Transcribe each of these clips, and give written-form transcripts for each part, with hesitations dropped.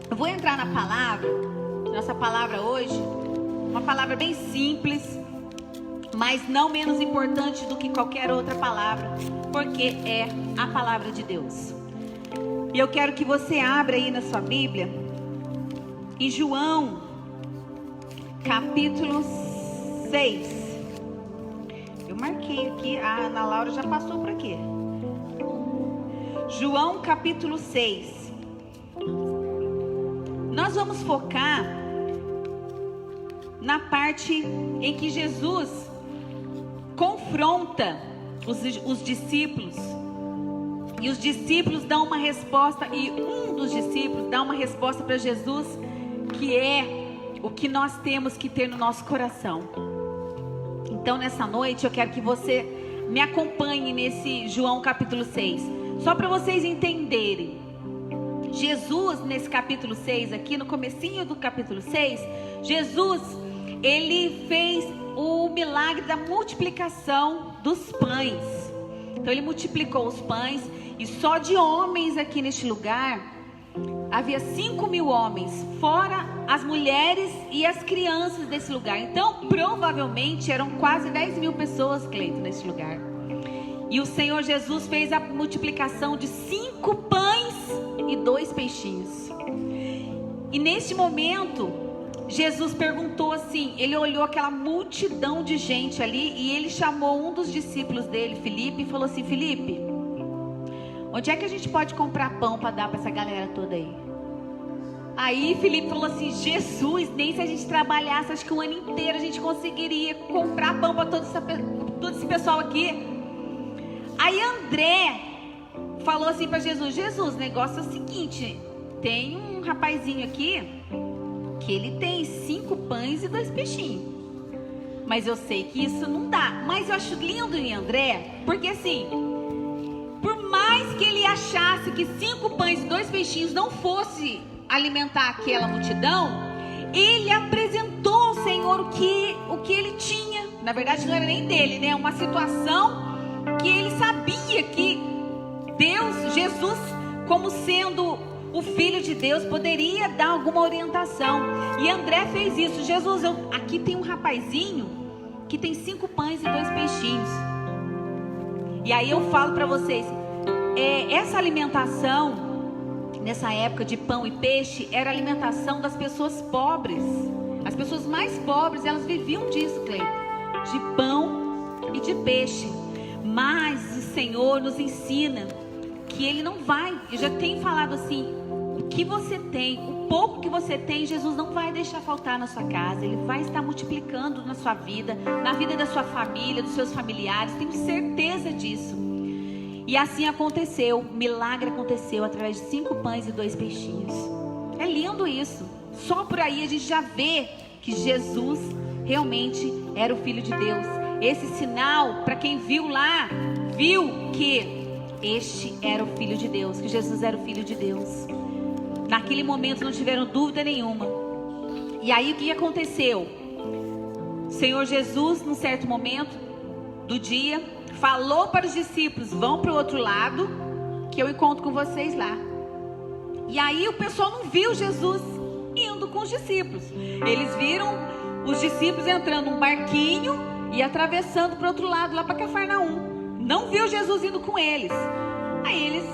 Eu vou entrar na palavra. Nossa palavra hoje, uma palavra bem simples, mas não menos importante do que qualquer outra palavra, porque é a palavra de Deus. E eu quero que você abra aí na sua Bíblia, em João, capítulo 6. Eu marquei aqui, a Ana Laura já passou por aqui. João, capítulo 6. Nós vamos focar na parte em que Jesus confronta os discípulos. E os discípulos dão uma resposta, e um dos discípulos dá uma resposta para Jesus, que é o que nós temos que ter no nosso coração. Então nessa noite eu quero que você me acompanhe nesse João capítulo 6. Só para vocês entenderem. Jesus, nesse capítulo 6 aqui, no comecinho do capítulo 6, Jesus, ele fez o milagre da multiplicação dos pães. Então ele multiplicou os pães, e só de homens aqui neste lugar, havia 5.000 homens, fora as mulheres e as crianças desse lugar. Então provavelmente eram quase 10.000 pessoas, Cleito, nesse lugar. E o Senhor Jesus fez a multiplicação de 5 pães e 2 peixinhos. E neste momento, Jesus perguntou assim, ele olhou aquela multidão de gente ali, e ele chamou um dos discípulos dele, Filipe, e falou assim: Filipe, onde é que a gente pode comprar pão para dar para essa galera toda aí? Aí Filipe falou assim: Jesus, nem se a gente trabalhasse, acho que um ano inteiro a gente conseguiria comprar pão para todo esse pessoal aqui. Aí André falou assim para Jesus: Jesus, o negócio é o seguinte, tem um rapazinho aqui que ele tem 5 pães e 2 peixinhos, mas eu sei que isso não dá. Mas eu acho lindo em André, porque assim, por mais que ele achasse que 5 pães e 2 peixinhos não fosse alimentar aquela multidão, ele apresentou ao Senhor o que ele tinha. Na verdade não era nem dele, né? Uma situação que ele sabia que Deus, Jesus, como sendo o Filho de Deus, poderia dar alguma orientação. E André fez isso. Jesus, aqui tem um rapazinho que tem 5 pães e 2 peixinhos. E aí eu falo para vocês, essa alimentação nessa época de pão e peixe era a alimentação das pessoas pobres. As pessoas mais pobres, elas viviam disso, Cleito, de pão e de peixe. Mas o Senhor nos ensina que Ele não vai, eu já tenho falado assim, o que você tem, o pouco que você tem, Jesus não vai deixar faltar na sua casa. Ele vai estar multiplicando na sua vida, na vida da sua família, dos seus familiares, tenho certeza disso. E assim aconteceu, o milagre aconteceu através de 5 pães e 2 peixinhos. É lindo isso. Só por aí a gente já vê que Jesus realmente era o Filho de Deus. Esse sinal, para quem viu lá, viu que este era o Filho de Deus, que Jesus era o Filho de Deus. Naquele momento não tiveram dúvida nenhuma. E aí o que aconteceu? O Senhor Jesus, num certo momento do dia, falou para os discípulos: vão para o outro lado, que eu encontro com vocês lá. E aí o pessoal não viu Jesus indo com os discípulos. Eles viram os discípulos entrando num barquinho e atravessando para o outro lado, lá para Cafarnaum. Não viu Jesus indo com eles. Aí eles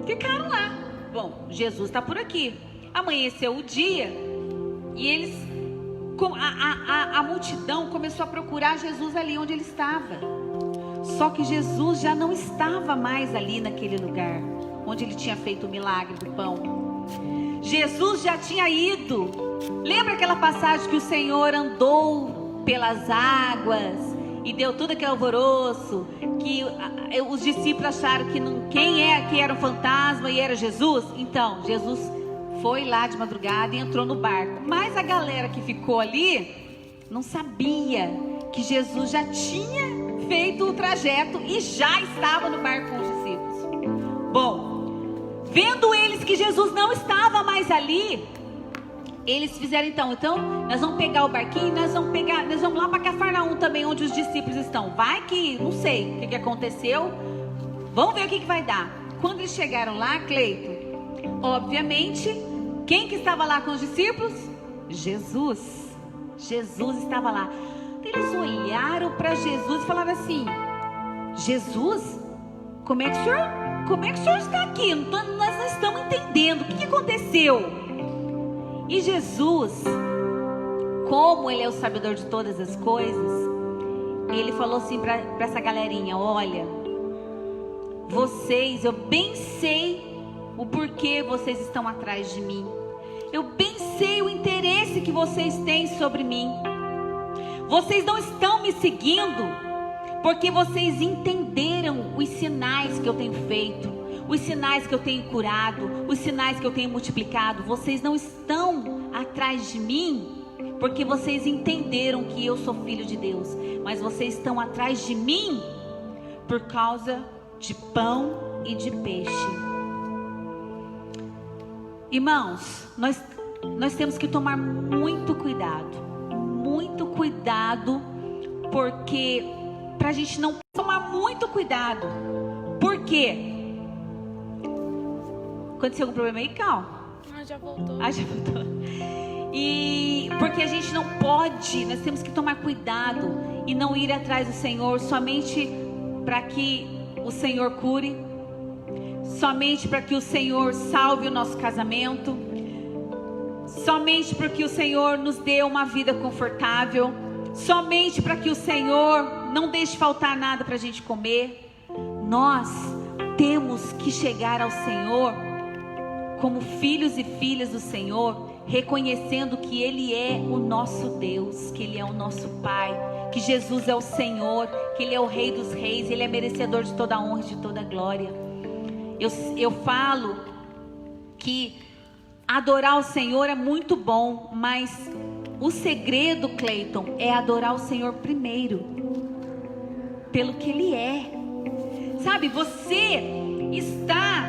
ficaram lá. Bom, Jesus está por aqui. Amanheceu o dia e eles, a multidão começou a procurar Jesus ali onde ele estava. Só que Jesus já não estava mais ali naquele lugar onde ele tinha feito o milagre do pão. Jesus já tinha ido. Lembra aquela passagem que o Senhor andou pelas águas e deu todo aquele alvoroço, que os discípulos acharam que quem era um fantasma e era Jesus? Então, Jesus foi lá de madrugada e entrou no barco. Mas a galera que ficou ali não sabia que Jesus já tinha feito o trajeto e já estava no barco com os discípulos. Bom, vendo eles que Jesus não estava mais ali, eles fizeram então nós vamos pegar o barquinho, nós vamos lá para Cafarnaum também, onde os discípulos estão. Vai que, não sei o que aconteceu, vamos ver o que vai dar. Quando eles chegaram lá, Cleito, obviamente Quem que estava lá com os discípulos? Jesus. Jesus estava lá. Eles olharam para Jesus e falaram assim: Jesus, como é que o senhor está aqui? Nós não estamos entendendo. O que aconteceu? E Jesus, como Ele é o sabedor de todas as coisas, Ele falou assim para essa galerinha: olha, vocês, eu bem sei o porquê vocês estão atrás de mim. Eu bem sei o interesse que vocês têm sobre mim. Vocês não estão me seguindo porque vocês entenderam os sinais que eu tenho feito, os sinais que eu tenho curado, os sinais que eu tenho multiplicado. Vocês não estão atrás de mim porque vocês entenderam que eu sou filho de Deus, mas vocês estão atrás de mim por causa de pão e de peixe. Irmãos, nós temos que tomar muito cuidado, porque para a gente não tomar muito cuidado. Por quê? Aconteceu algum problema aí, Cal? Já voltou. Já voltou. E porque a gente não pode, nós temos que tomar cuidado e não ir atrás do Senhor somente para que o Senhor cure, somente para que o Senhor salve o nosso casamento, somente para que o Senhor nos dê uma vida confortável, somente para que o Senhor não deixe faltar nada para a gente comer. Nós temos que chegar ao Senhor como filhos e filhas do Senhor, reconhecendo que Ele é o nosso Deus, que Ele é o nosso Pai, que Jesus é o Senhor, que Ele é o Rei dos Reis, Ele é merecedor de toda a honra e de toda a glória. Eu falo que adorar o Senhor é muito bom, mas o segredo, Cleiton, é adorar o Senhor primeiro, pelo que Ele é. Sabe, você está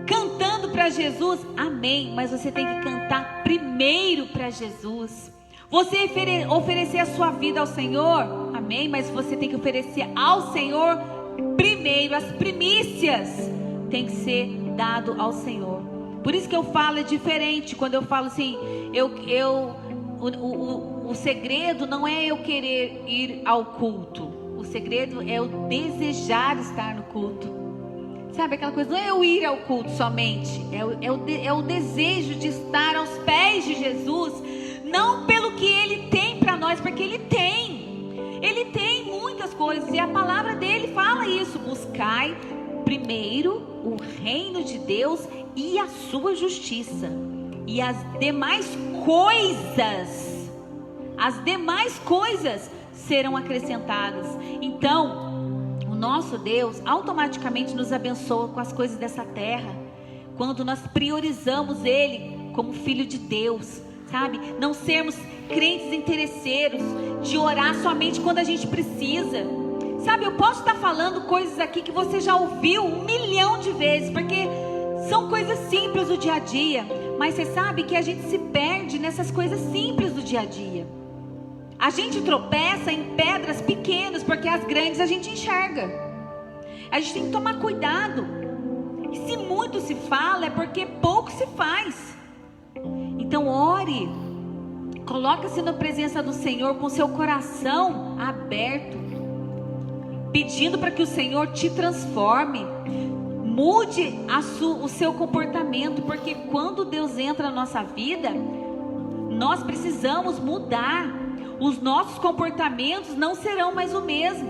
cantando para Jesus, amém, mas você tem que cantar primeiro para Jesus. Você oferecer a sua vida ao Senhor, amém, mas você tem que oferecer ao Senhor primeiro. As primícias tem que ser dado ao Senhor. Por isso que eu falo, é diferente quando eu falo assim, o segredo não é eu querer ir ao culto, o segredo é eu desejar estar no culto. Sabe aquela coisa, não é eu ir ao culto somente, é o desejo de estar aos pés de Jesus, não pelo que Ele tem para nós, porque Ele tem muitas coisas, e a palavra dele fala isso: buscai primeiro o reino de Deus e a sua justiça, e as demais coisas serão acrescentadas. Então, o nosso Deus automaticamente nos abençoa com as coisas dessa terra, quando nós priorizamos Ele como filho de Deus, sabe? Não sermos crentes interesseiros, de orar somente quando a gente precisa. Sabe, eu posso estar falando coisas aqui que você já ouviu 1 milhão de vezes, porque são coisas simples do dia a dia, mas você sabe que a gente se perde nessas coisas simples do dia a dia. A gente tropeça em pedras pequenas, porque as grandes a gente enxerga. A gente tem que tomar cuidado. E se muito se fala, é porque pouco se faz. Então ore, coloque-se na presença do Senhor com seu coração aberto, pedindo para que o Senhor te transforme, mude o seu comportamento, porque quando Deus entra na nossa vida, nós precisamos mudar. Os nossos comportamentos não serão mais o mesmo,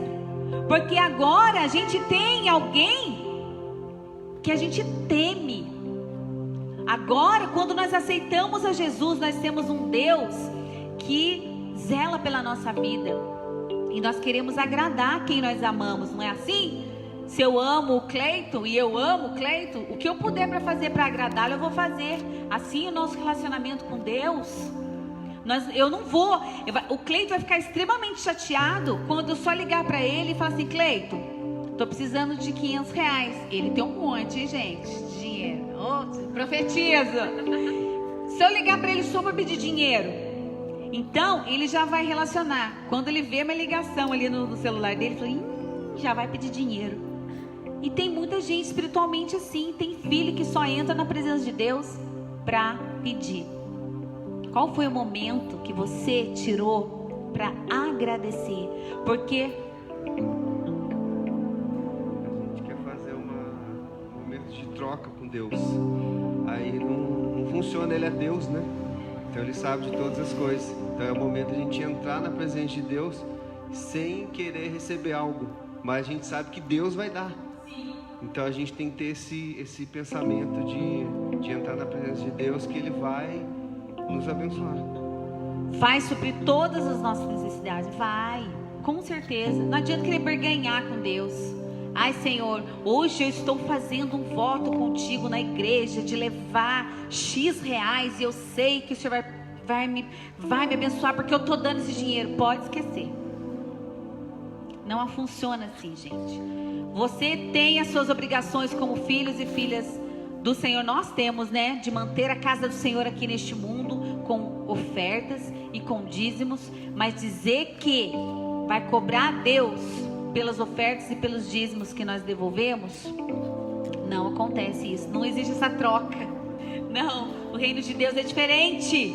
porque agora a gente tem alguém que a gente teme. Agora, quando nós aceitamos a Jesus, nós temos um Deus que zela pela nossa vida, e nós queremos agradar quem nós amamos, não é assim? Se eu amo o Cleiton e eu amo o Cleiton, o que eu puder para fazer para agradá-lo, eu vou fazer. Assim o nosso relacionamento com Deus, eu não vou. O Cleiton vai ficar extremamente chateado quando eu só ligar para ele e falar assim: Cleiton, tô precisando de R$500. Ele tem um monte, gente, de dinheiro. Oh, profetiza. Se eu ligar para ele só para pedir dinheiro, então ele já vai relacionar. Quando ele vê uma ligação ali no celular dele, ele fala: já vai pedir dinheiro. E tem muita gente espiritualmente assim. Tem filho que só entra na presença de Deus para pedir? Qual foi o momento que você tirou para agradecer? Porque a gente quer fazer um momento de troca com Deus. Aí não funciona, Ele é Deus, né? Então Ele sabe de todas as coisas. Então é o momento de a gente entrar na presença de Deus sem querer receber algo, mas a gente sabe que Deus vai dar. Então a gente tem que ter esse pensamento de entrar na presença de Deus, que Ele vai nos abençoar. vai suprir todas as nossas necessidades. Vai, com certeza. Não adianta querer barganhar com Deus. Ai, Senhor, hoje eu estou fazendo um voto contigo na igreja de levar X reais e eu sei que o Senhor vai me abençoar porque eu estou dando esse dinheiro. Pode esquecer. Não funciona assim, gente. Você tem as suas obrigações como filhos e filhas do Senhor. Nós temos, né, de manter a casa do Senhor aqui neste mundo com ofertas e com dízimos, mas dizer que vai cobrar a Deus pelas ofertas e pelos dízimos que nós devolvemos, não acontece isso. Não existe essa troca. Não, o reino de Deus é diferente.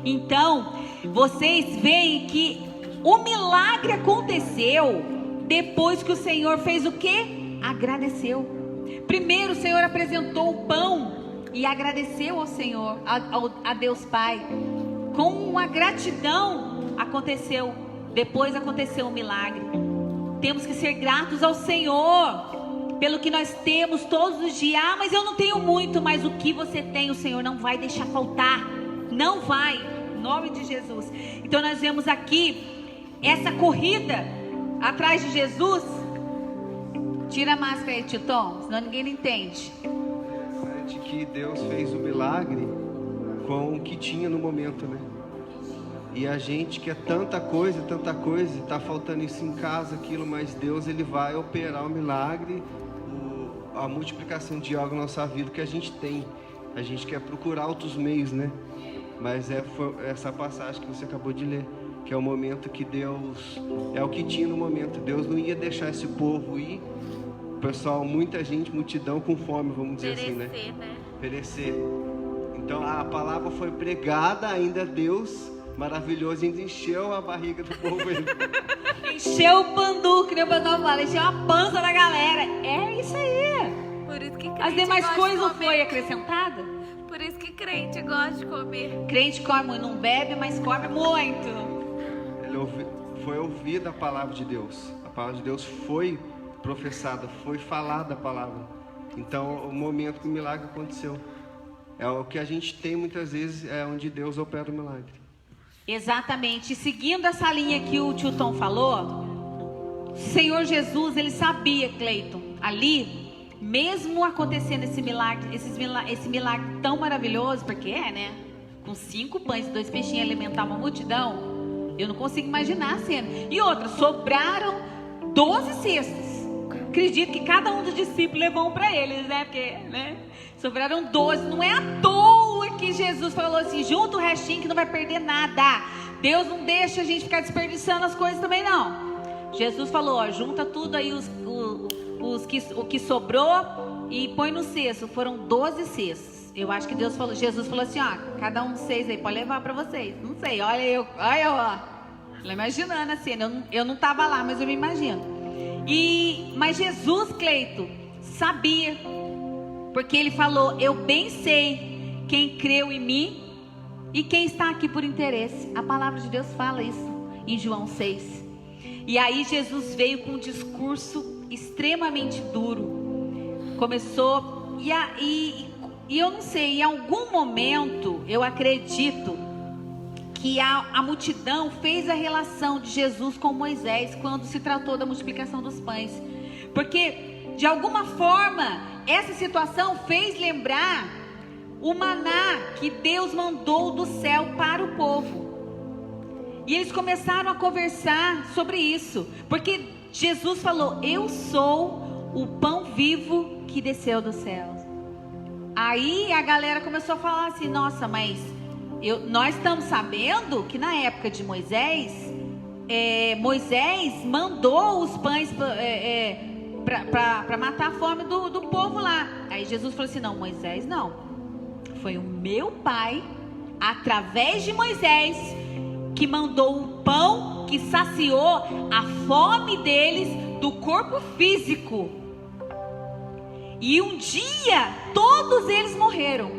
Então, vocês veem que o milagre aconteceu depois que o Senhor fez o quê? Agradeceu. Primeiro o Senhor apresentou o pão e agradeceu ao Senhor, a Deus Pai. Com uma gratidão aconteceu. Depois aconteceu o milagre. Temos que ser gratos ao Senhor pelo que nós temos todos os dias. Ah, mas eu não tenho muito. Mas o que você tem, o Senhor não vai deixar faltar. Não vai, em nome de Jesus. Então nós vemos aqui essa corrida atrás de Jesus. Tira a máscara aí, tio Tom, senão ninguém não entende. Interessante que Deus fez o milagre com o que tinha no momento, né? E a gente quer tanta coisa, e tá faltando isso em casa, aquilo, mas Deus, Ele vai operar o milagre, a multiplicação de algo na nossa vida que a gente tem. A gente quer procurar outros meios, né? Mas foi essa passagem que você acabou de ler, que é o momento que Deus, é o que tinha no momento. Deus não ia deixar esse povo ir, pessoal, muita gente, multidão com fome, vamos dizer assim, né? Perecer. Então a palavra foi pregada, ainda Deus maravilhoso, ainda encheu a barriga do povo. Encheu o pandu, que nem o pessoal fala, encheu a pança da galera. É isso aí. Por isso que as demais coisas não foi acrescentada? Por isso que crente gosta de comer. Crente come, não bebe, mas come muito. Foi ouvida a palavra de Deus. A palavra de Deus foi professada, foi falada a palavra. Então o momento que o milagre aconteceu é o que a gente tem muitas vezes, é onde Deus opera o milagre. Exatamente. E seguindo essa linha que o tio Tom falou, o Senhor Jesus, Ele sabia, Cleiton, ali, mesmo acontecendo esse milagre tão maravilhoso, porque né, com 5 pães e 2 peixinhos alimentar uma multidão, eu não consigo imaginar a cena. E outra, sobraram 12 cestos. Acredito que cada um dos discípulos levou um para eles, né? Porque, né? Sobraram 12. Não é à toa que Jesus falou assim: junta o restinho que não vai perder nada. Deus não deixa a gente ficar desperdiçando as coisas também, não. Jesus falou: ó, junta tudo aí o que sobrou e põe no cesto. Foram 12 cestos. Eu acho que Jesus falou assim: ó, cada um de vocês aí pode levar para vocês. Não sei, olha eu, ó. Imaginando a cena. Eu não estava lá, mas eu me imagino. Mas Jesus, Cleito, sabia, porque Ele falou: eu bem sei quem creu em mim e quem está aqui por interesse. A palavra de Deus fala isso em João 6. E aí Jesus veio com um discurso extremamente duro. Começou, e eu não sei, em algum momento, eu acredito que a multidão fez a relação de Jesus com Moisés quando se tratou da multiplicação dos pães, porque de alguma forma essa situação fez lembrar o maná que Deus mandou do céu para o povo, e eles começaram a conversar sobre isso, porque Jesus falou: eu sou o pão vivo que desceu do céu. Aí a galera começou a falar assim: nossa, mas nós estamos sabendo que na época de Moisés, Moisés mandou os pães para matar a fome do povo lá. Aí Jesus falou assim: não, Moisés não. Foi o meu Pai, através de Moisés, que mandou o pão que saciou a fome deles do corpo físico. E um dia todos eles morreram.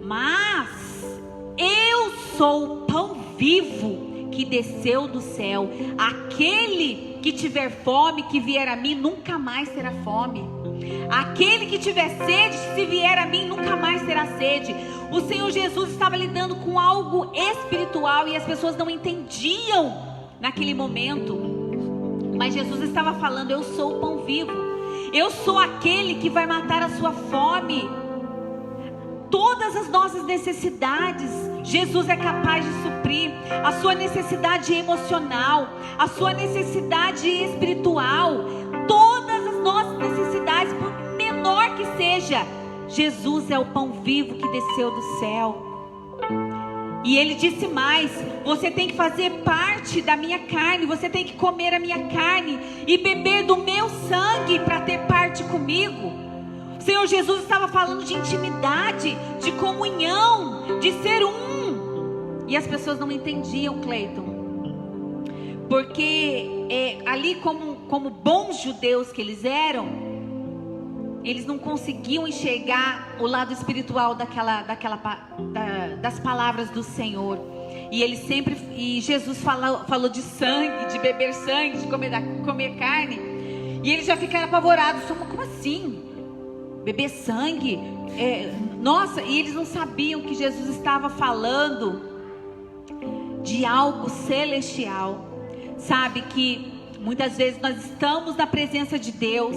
Mas eu sou o pão vivo que desceu do céu. Aquele que tiver fome, que vier a mim, nunca mais terá fome. Aquele que tiver sede, se vier a mim, nunca mais terá sede. O Senhor Jesus estava lidando com algo espiritual e as pessoas não entendiam naquele momento. Mas Jesus estava falando: eu sou o pão vivo. Eu sou aquele que vai matar a sua fome. Todas as nossas necessidades, Jesus é capaz de suprir. A sua necessidade emocional, a sua necessidade espiritual, todas as nossas necessidades, por menor que seja, Jesus é o pão vivo que desceu do céu. E ele disse mais: você tem que fazer parte da minha carne, você tem que comer a minha carne e beber do meu sangue para ter parte comigo. O Senhor Jesus estava falando de intimidade, de comunhão, de ser um. E as pessoas não entendiam, Cleiton, porque ali como bons judeus que eles eram, eles não conseguiam enxergar o lado espiritual das palavras do Senhor. E Jesus falou de sangue, de beber sangue, de comer carne. E eles já ficaram apavorados. Como assim? Beber sangue? Nossa, e eles não sabiam que Jesus estava falando de algo celestial. Sabe que muitas vezes nós estamos na presença de Deus,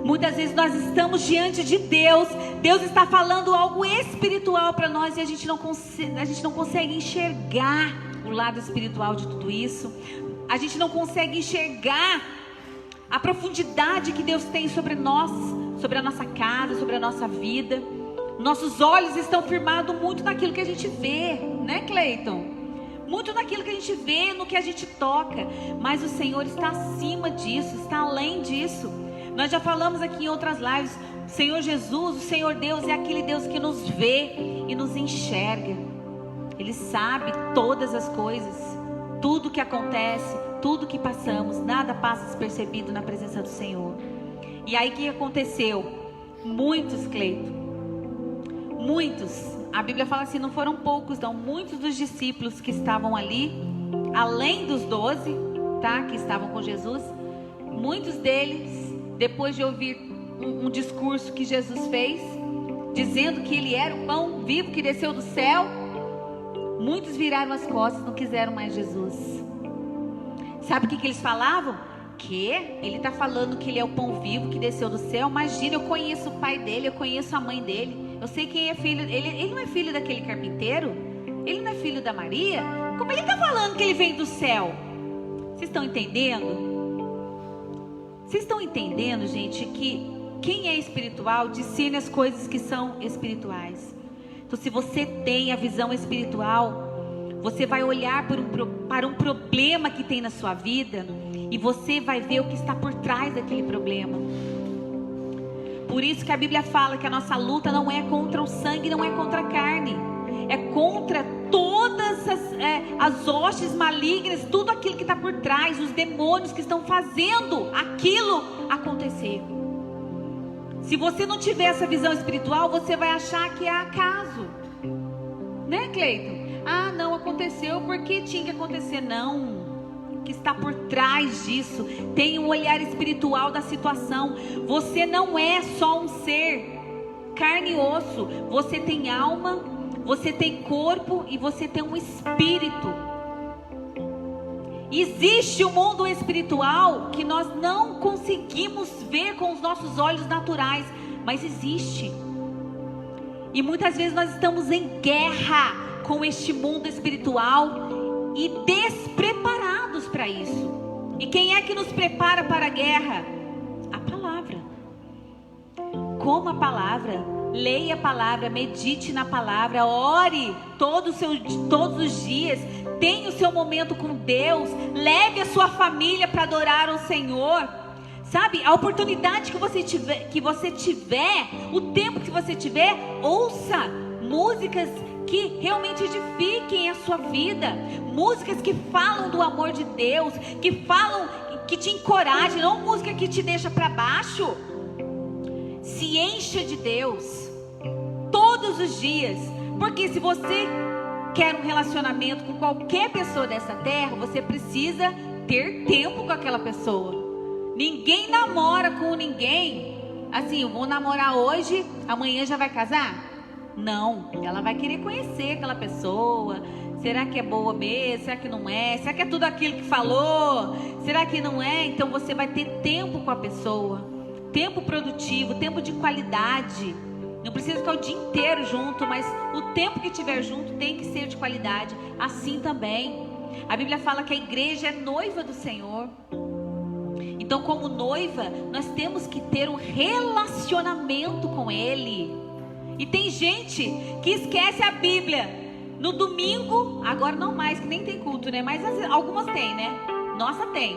muitas vezes nós estamos diante de Deus. Deus está falando algo espiritual para nós e a gente não consegue enxergar o lado espiritual de tudo isso. A gente não consegue enxergar a profundidade que Deus tem sobre nós, sobre a nossa casa, sobre a nossa vida. Nossos olhos estão firmados muito naquilo que a gente vê, né, Cleiton? Muito naquilo que a gente vê, no que a gente toca. Mas o Senhor está acima disso, está além disso. Nós já falamos aqui em outras lives: o Senhor Jesus, o Senhor Deus é aquele Deus que nos vê e nos enxerga. Ele sabe todas as coisas, tudo que acontece, tudo que passamos, nada passa despercebido na presença do Senhor. E aí o que aconteceu? Muitos, Cleiton, muitos, a Bíblia fala assim, não foram poucos não, muitos dos discípulos que estavam ali, além dos 12, tá, que estavam com Jesus, muitos deles, depois de ouvir um discurso que Jesus fez, dizendo que ele era o pão vivo que desceu do céu, muitos viraram as costas, não quiseram mais Jesus. Sabe o que eles falavam? Que ele está falando que ele é o pão vivo que desceu do céu. Imagina, eu conheço o pai dele, eu conheço a mãe dele, eu sei quem é filho. Ele não é filho daquele carpinteiro? Ele não é filho da Maria? Como ele está falando que ele vem do céu? Vocês estão entendendo? Vocês estão entendendo, gente, que quem é espiritual discerne as coisas que são espirituais. Então, se você tem a visão espiritual, você vai olhar para um problema que tem na sua vida e você vai ver o que está por trás daquele problema. Por isso que a Bíblia fala que a nossa luta não é contra o sangue, não é contra a carne, é contra todas as hostes malignas, tudo aquilo que está por trás, os demônios que estão fazendo aquilo acontecer. Se você não tiver essa visão espiritual, você vai achar que é acaso, né, Cleiton? Ah, não aconteceu porque tinha que acontecer. Não, o que está por trás disso, tem um olhar espiritual da situação. Você não é só um ser carne e osso, você tem alma, você tem corpo e você tem um espírito. Existe um mundo espiritual que nós não conseguimos ver com os nossos olhos naturais, mas existe. E muitas vezes nós estamos em guerra com este mundo espiritual e despreparados para isso. E quem é que nos prepara para a guerra? A palavra. Coma a palavra, leia a palavra, medite na palavra, ore todos os dias, tenha o seu momento com Deus, leve a sua família para adorar o Senhor. Sabe, a oportunidade que você tiver, o tempo que você tiver, ouça músicas que realmente edifiquem a sua vida, músicas que falam do amor de Deus, que falam, que te encorajam, não música que te deixa para baixo. Se encha de Deus todos os dias, porque se você quer um relacionamento com qualquer pessoa dessa terra, você precisa ter tempo com aquela pessoa. Ninguém namora com ninguém assim, eu vou namorar hoje, amanhã já vai casar? Não, ela vai querer conhecer aquela pessoa. Será que é boa mesmo? Será que não é? Será que é tudo aquilo que falou? Será que não é? Então você vai ter tempo com a pessoa, tempo produtivo, tempo de qualidade. Não precisa ficar o dia inteiro junto, mas o tempo que tiver junto tem que ser de qualidade. Assim também, a Bíblia fala que a igreja é noiva do Senhor. Então, como noiva, nós temos que ter um relacionamento com Ele. E tem gente que esquece a Bíblia no domingo, agora não mais, que nem tem culto, né? Mas algumas tem, né? Nossa, tem.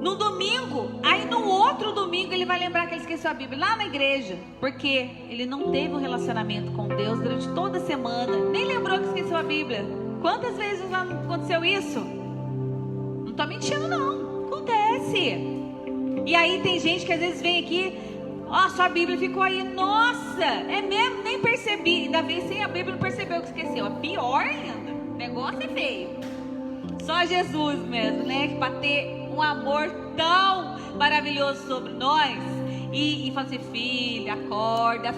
No domingo, aí no outro domingo ele vai lembrar que ele esqueceu a Bíblia lá na igreja, porque ele não teve um relacionamento com Deus durante toda a semana, nem lembrou que esqueceu a Bíblia. Quantas vezes já aconteceu isso? Não estou mentindo não, acontece. E aí tem gente que às vezes vem aqui, ó, sua Bíblia ficou aí, nossa, é mesmo, nem percebi, ainda veio sem a Bíblia, não percebeu que esqueceu. É pior ainda, o negócio é feio. Só Jesus mesmo, né, que para ter um amor tão maravilhoso sobre nós, e fala assim, filho, acorda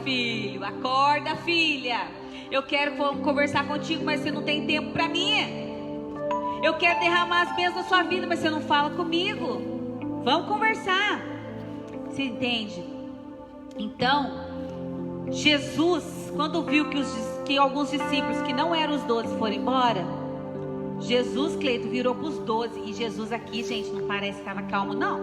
filha, eu quero conversar contigo, mas você não tem tempo para mim. Eu quero derramar as bênçãos na sua vida, mas você não fala comigo. Vamos conversar. Você entende? Então, Jesus, quando viu que alguns discípulos que não eram os 12 foram embora, Jesus, Cleito, virou para os 12. E Jesus aqui, gente, não parece que estava calmo, não.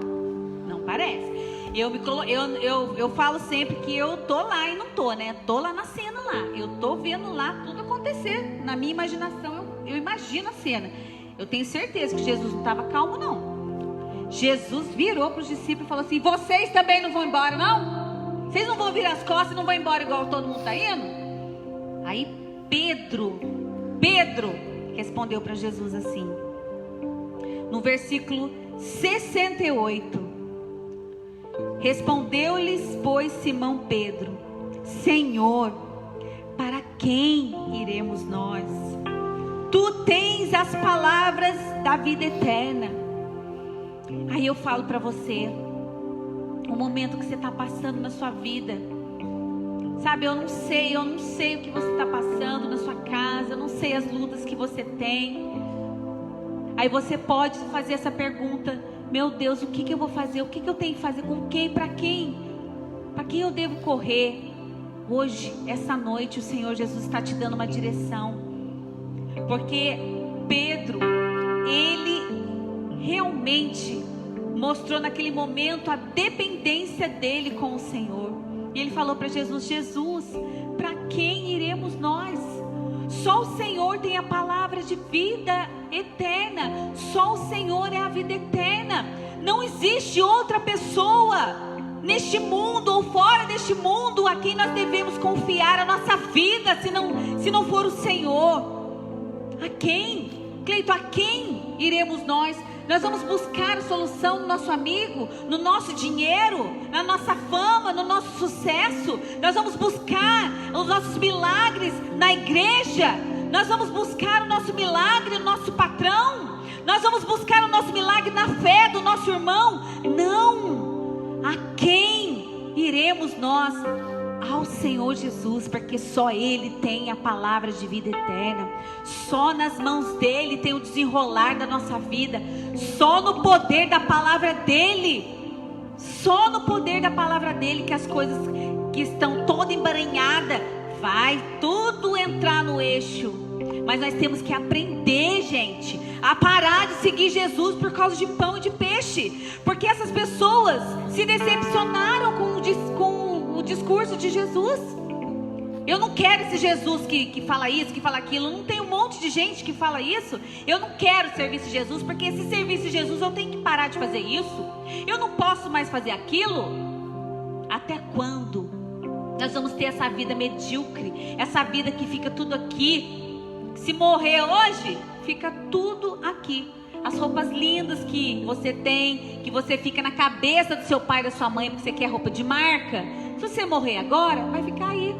Não parece. Eu falo sempre que eu tô lá e não tô, né? Tô lá na cena lá. Eu tô vendo lá tudo acontecer. Na minha imaginação, eu imagino a cena. Eu tenho certeza que Jesus não estava calmo, não. Jesus virou para os discípulos e falou assim: vocês também não vão embora, não? Vocês não vão virar as costas e não vão embora igual todo mundo está indo? Aí Pedro respondeu para Jesus assim, no versículo 68. Respondeu-lhes, pois, Simão Pedro: Senhor, para quem iremos nós? Tu tens as palavras da vida eterna. Aí eu falo para você, o momento que você está passando na sua vida, sabe, eu não sei o que você está passando na sua casa, eu não sei as lutas que você tem. Aí você pode fazer essa pergunta: meu Deus, o que eu vou fazer? O que eu tenho que fazer? Com quem? Para quem? Para quem eu devo correr? Hoje, essa noite, o Senhor Jesus está te dando uma direção. Porque Pedro, ele realmente mostrou naquele momento a dependência dele com o Senhor. E ele falou para Jesus: Jesus, para quem iremos nós? Só o Senhor tem a palavra de vida eterna. Só o Senhor é a vida eterna. Não existe outra pessoa neste mundo ou fora deste mundo a quem nós devemos confiar a nossa vida, se não for o Senhor. A quem? Cleito, a quem iremos nós? Nós vamos buscar a solução no nosso amigo, no nosso dinheiro, na nossa fama, no nosso sucesso. Nós vamos buscar os nossos milagres na igreja. Nós vamos buscar o nosso milagre no nosso patrão. Nós vamos buscar o nosso milagre na fé do nosso irmão. Não! A quem iremos nós? Ao Senhor Jesus, porque só Ele tem a palavra de vida eterna. Só nas mãos dEle tem o desenrolar da nossa vida. Só no poder da palavra dEle. Só no poder da palavra dEle que as coisas que estão toda emaranhada vai tudo entrar no eixo. Mas nós temos que aprender, gente, a parar de seguir Jesus por causa de pão e de peixe. Porque essas pessoas se decepcionaram com o discurso de Jesus. Eu não quero esse Jesus que fala isso, que fala aquilo. Não tem um monte de gente que fala isso. Eu não quero servir esse Jesus, porque esse serviço de Jesus eu tenho que parar de fazer isso. Eu não posso mais fazer aquilo. Até quando? Nós vamos ter essa vida medíocre, essa vida que fica tudo aqui. Se morrer hoje, fica tudo aqui. As roupas lindas que você tem, que você fica na cabeça do seu pai e da sua mãe, porque você quer roupa de marca. Se você morrer agora, vai ficar aí.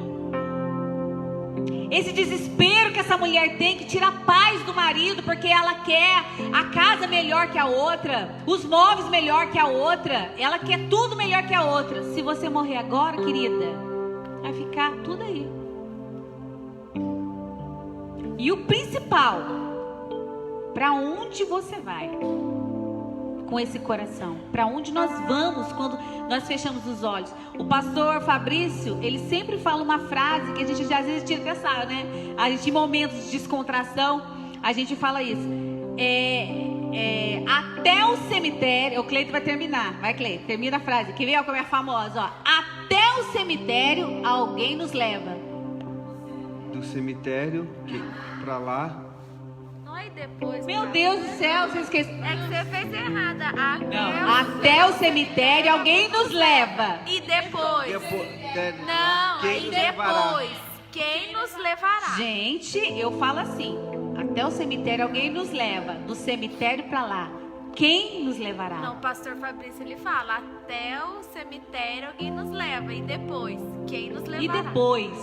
Esse desespero que essa mulher tem, que tira a paz do marido, porque ela quer a casa melhor que a outra, os móveis melhor que a outra, ela quer tudo melhor que a outra. Se você morrer agora, querida, vai ficar tudo aí. E o principal, para onde você vai com esse coração? Para onde nós vamos quando nós fechamos os olhos? O pastor Fabrício, ele sempre fala uma frase que a gente já às vezes tira até sarro, né? A gente, em momentos de descontração, a gente fala isso. Até o cemitério. O Cleito vai terminar. Vai, Cleito, termina a frase. Que veio como é famosa, ó. Até o cemitério alguém nos leva. Do cemitério para lá. E depois. Meu Deus do céu, você esqueceu. É que você fez errada. Até o cemitério alguém nos leva. E depois. Não, quem e nos levará? depois. Quem nos levará? Gente, eu falo assim: até o cemitério alguém nos leva. Do cemitério para lá, quem nos levará? Não, o pastor Fabrício, ele fala: até o cemitério alguém nos leva. E depois, quem nos levará? E depois?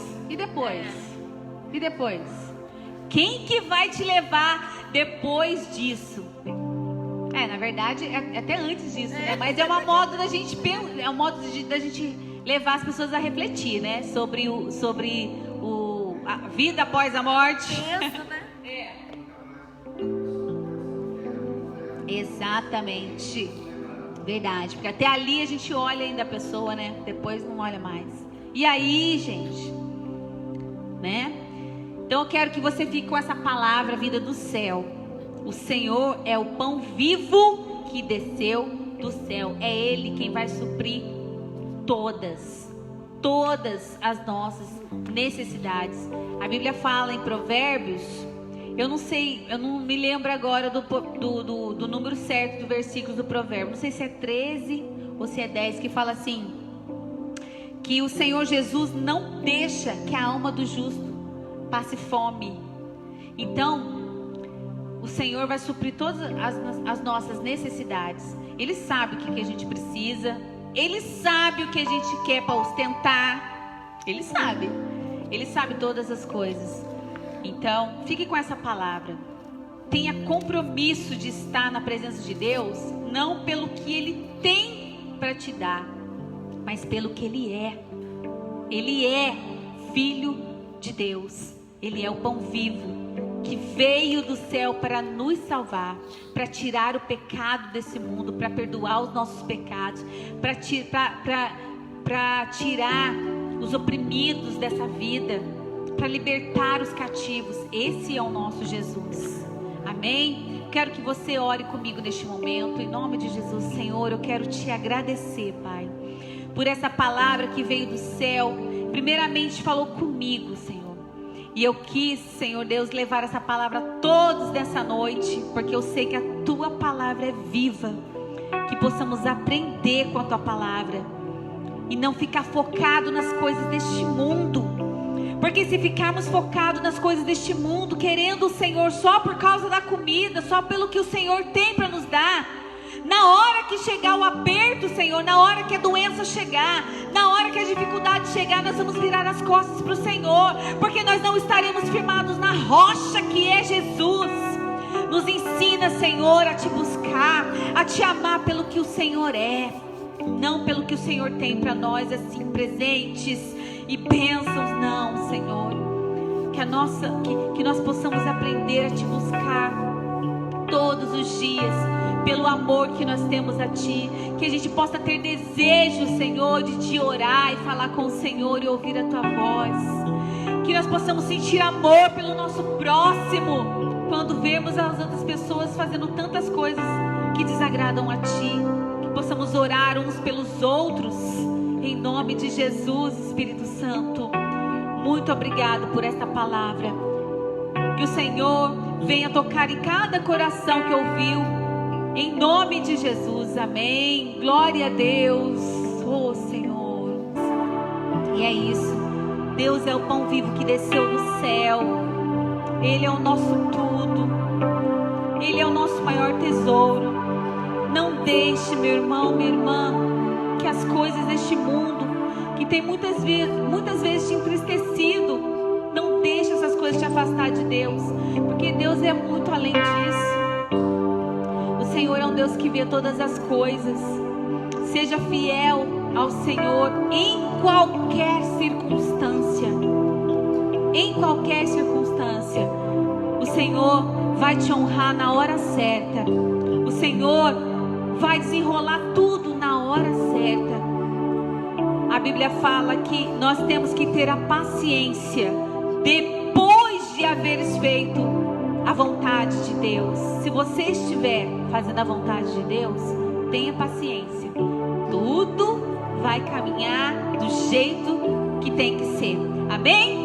E depois? Quem que vai te levar depois disso? Na verdade, é até antes disso, né? Mas é uma modo da gente da gente levar as pessoas a refletir, né? Sobre a vida após a morte. Isso, né? Exatamente. Verdade. Porque até ali a gente olha ainda a pessoa, né? Depois não olha mais. E aí, gente? Né? Então eu quero que você fique com essa palavra vinda do céu. O Senhor é o pão vivo que desceu do céu. É Ele quem vai suprir todas as nossas necessidades. A Bíblia fala em Provérbios, eu não me lembro agora do número certo do versículo do Provérbio. Não sei se é 13 ou se é 10, que fala assim: que o Senhor Jesus não deixa que a alma do justo passe fome. Então, o Senhor vai suprir todas as nossas necessidades. Ele sabe o que a gente precisa. Ele sabe o que a gente quer para ostentar. Ele sabe todas as coisas. Então, fique com essa palavra. Tenha compromisso de estar na presença de Deus, não pelo que Ele tem para te dar, mas pelo que Ele é. Ele é Filho de Deus. Ele é o pão vivo que veio do céu para nos salvar, para tirar o pecado desse mundo, para perdoar os nossos pecados, para tirar os oprimidos dessa vida, para libertar os cativos. Esse é o nosso Jesus. Amém? Quero que você ore comigo neste momento, em nome de Jesus. Senhor, eu quero te agradecer, Pai, por essa palavra que veio do céu. Primeiramente falou comigo, Senhor. E eu quis, Senhor Deus, levar essa palavra a todos nessa noite, porque eu sei que a Tua palavra é viva. Que possamos aprender com a Tua palavra e não ficar focado nas coisas deste mundo. Porque se ficarmos focados nas coisas deste mundo, querendo o Senhor só por causa da comida, só pelo que o Senhor tem para nos dar, na hora que chegar o aperto, Senhor, na hora que a doença chegar, na hora que a dificuldade chegar, nós vamos virar as costas para o Senhor, porque nós não estaremos firmados na rocha que é Jesus. Nos ensina, Senhor, a te buscar, a te amar pelo que o Senhor é, não pelo que o Senhor tem para nós, assim, presentes e bênçãos, não, Senhor. Que nós possamos aprender a te buscar todos os dias, pelo amor que nós temos a Ti. Que a gente possa ter desejo, Senhor, de te orar e falar com o Senhor e ouvir a Tua voz. Que nós possamos sentir amor pelo nosso próximo, quando vemos as outras pessoas fazendo tantas coisas que desagradam a Ti. Que possamos orar uns pelos outros, em nome de Jesus. Espírito Santo, muito obrigado por esta palavra. Que o Senhor venha tocar em cada coração que ouviu, em nome de Jesus. Amém. Glória a Deus. Oh, Senhor. E é isso. Deus é o pão vivo que desceu do céu. Ele é o nosso tudo. Ele é o nosso maior tesouro. Não deixe, meu irmão, minha irmã, que as coisas deste mundo, que tem muitas vezes te entristecido, não deixe essas coisas te afastar de Deus, porque Deus é muito além disso. O Senhor é um Deus que vê todas as coisas. Seja fiel ao Senhor em qualquer circunstância. Em qualquer circunstância, o Senhor vai te honrar na hora certa. O Senhor vai desenrolar tudo na hora certa. A Bíblia fala que nós temos que ter a paciência depois de haveres feito a vontade de Deus. Se você estiver fazendo a vontade de Deus, tenha paciência. Tudo vai caminhar do jeito que tem que ser. Amém?